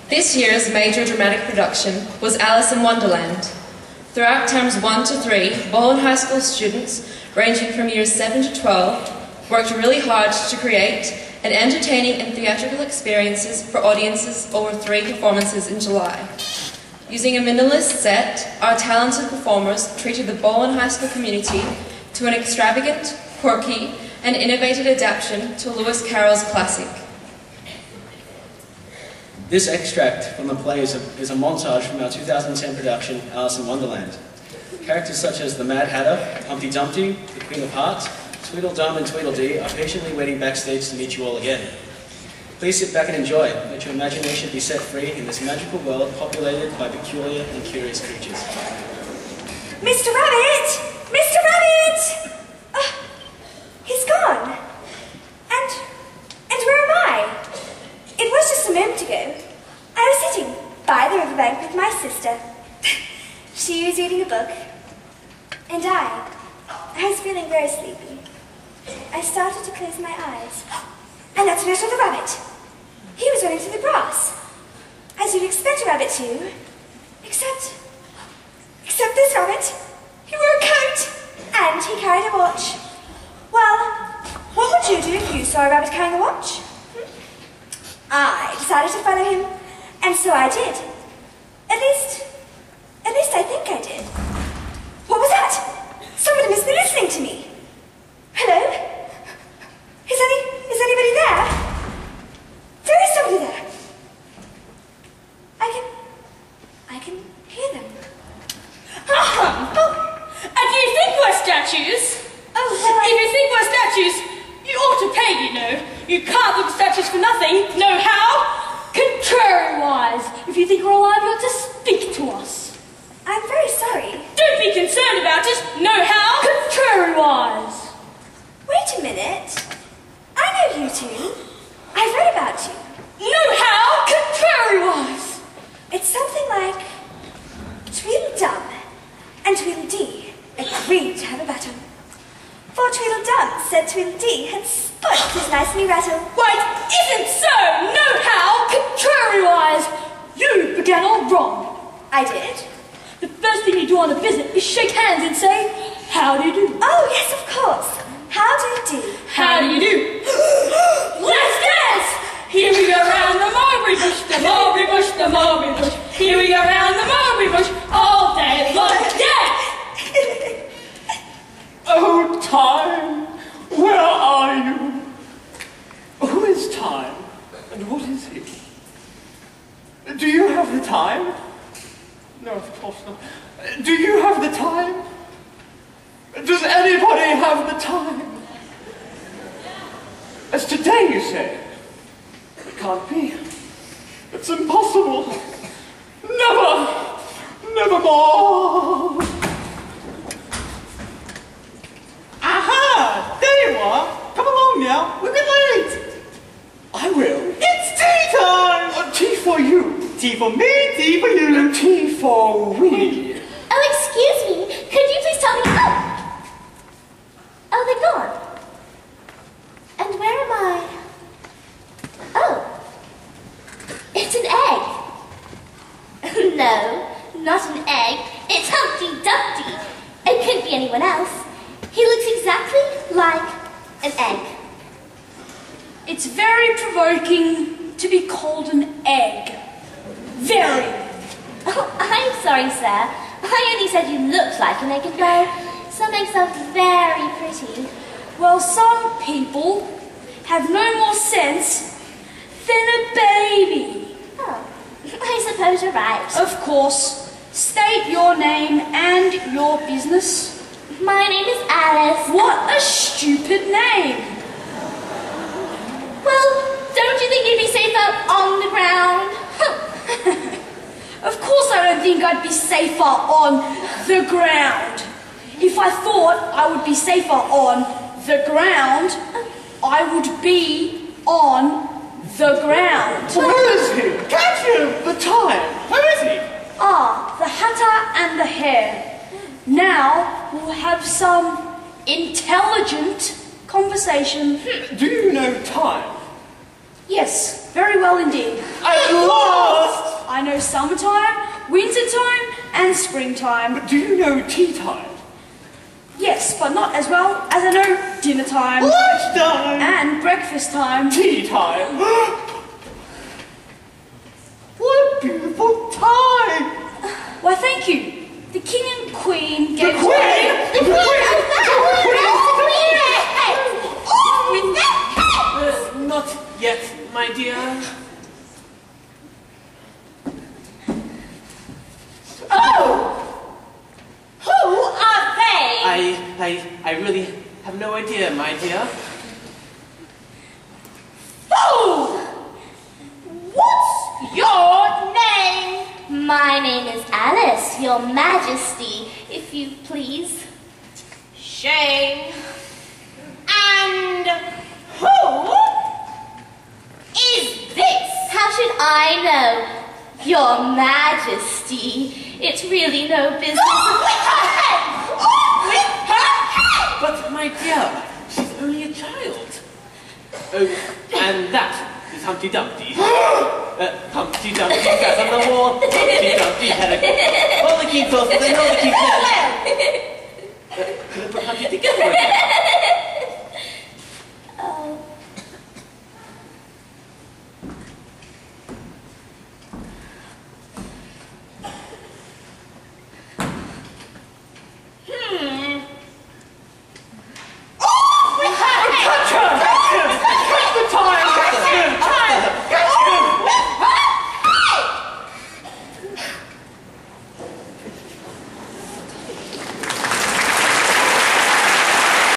This year's major dramatic production was Alice in Wonderland. Throughout terms 1 to 3, Bowen High School students, ranging from years 7 to 12, worked really hard to create an entertaining and theatrical experiences for audiences over 3 performances in July. Using a minimalist set, our talented performers treated the Bowen High School community to an extravagant, quirky, and innovative adaptation to Lewis Carroll's classic. This extract from the play is a montage from our 2010 production, Alice in Wonderland. Characters such as the Mad Hatter, Humpty Dumpty, the Queen of Hearts, Tweedledum and Tweedledee are patiently waiting backstage to meet you all again. Please sit back and enjoy. Let your imagination be set free in this magical world populated by peculiar and curious creatures. Mr. Rabbit! Mr. Rabbit! He's gone. And where am I? It was just a moment ago. I was sitting by the riverbank with my sister. She was reading a book. And I was feeling very sleepy. I started to close my eyes. And that's when I saw the rabbit. He was running through the grass, as you'd expect a rabbit to. Except this rabbit. He wore a coat, and he carried a watch. Well, what would you do if you saw a rabbit carrying a watch? I decided to follow him, and so I did. At least I think I did. What was that? Somebody must be listening to me. Hello? Is anybody there? There is somebody there. I can hear them. And do you think we're statues? Oh, well, If you think we're statues, you ought to pay, you know. You can't look statues for nothing. Know how? Contrariwise. If you think we're alive, you ought to speak to us. I'm very sorry. Don't be concerned about it. Know how? Contrariwise. Wait a minute. I know you two. I've read about you. Know how? Contrariwise. It's something like Tweedledum and Tweedledee agreed to have a battle. For Tweedledum said Tweedledee had spoilt his nice new rattle. Why, it isn't so. Know how? Contrariwise. You began all wrong. I did? The first thing you do on a visit is shake hands and say, how do you do? Oh, yes, of course. How do you do? How do you do? Let's dance! Here we go round the mulberry bush, the mulberry bush, the mulberry bush. Here we go round the mulberry bush all day long. Yeah! Oh, time, where are you? Who is time, and what is he? Do you have the time? No, of course not. Do you have the time? Does anybody have the time? As today, you say? It can't be. It's impossible. Never! Nevermore! Aha! There you are! Come along now, we're a bit late! I will. It's tea time! Tea for you. Tea for me, tea for you. Tea for we. Oh, excuse me. Could you please tell me... Oh, they're gone. And where am I? Oh. It's an egg. No, not an egg. It's Humpty Dumpty. It couldn't be anyone else. He looks exactly like an egg. It's very provoking to be called an egg. Very. Oh, I'm sorry, sir. I only said you looked like an egg, and well, some eggs are very pretty. Well, some people have no more sense than a baby. Oh, I suppose you're right. Of course. State your name and your business. My name is Alice. What a stupid name. Well, don't you think you'd be safer on the ground? Of course I don't think I'd be safer on the ground. If I thought I would be safer on the ground, I would be on the ground. Where is he? Catch him! The time! Where is he? Ah, the Hatter and the Hare. Now we'll have some intelligent conversation. Do you know time? Yes, very well indeed. At last! I know summertime, wintertime, and springtime. But do you know tea time? Yes, but not as well as I know dinner time. Lunchtime! And breakfast time. Tea time! What a beautiful time! Why, thank you. The king and queen The gave Queen! The Queen! Not yet, my dear. Oh! Who are they? I really have no idea, my dear. Fool! What's your name? My name is Alice, your majesty, if you please. Shame. And who is this? How should I know, your majesty? It's really no business. Off with her head! Off with her head! But, my dear, she's only a child. Oh, and that is Humpty Dumpty. Humpty Dumpty sat on the wall. Humpty Dumpty had a... All the key sauces and all the key sauces. Could I put Humpty together again?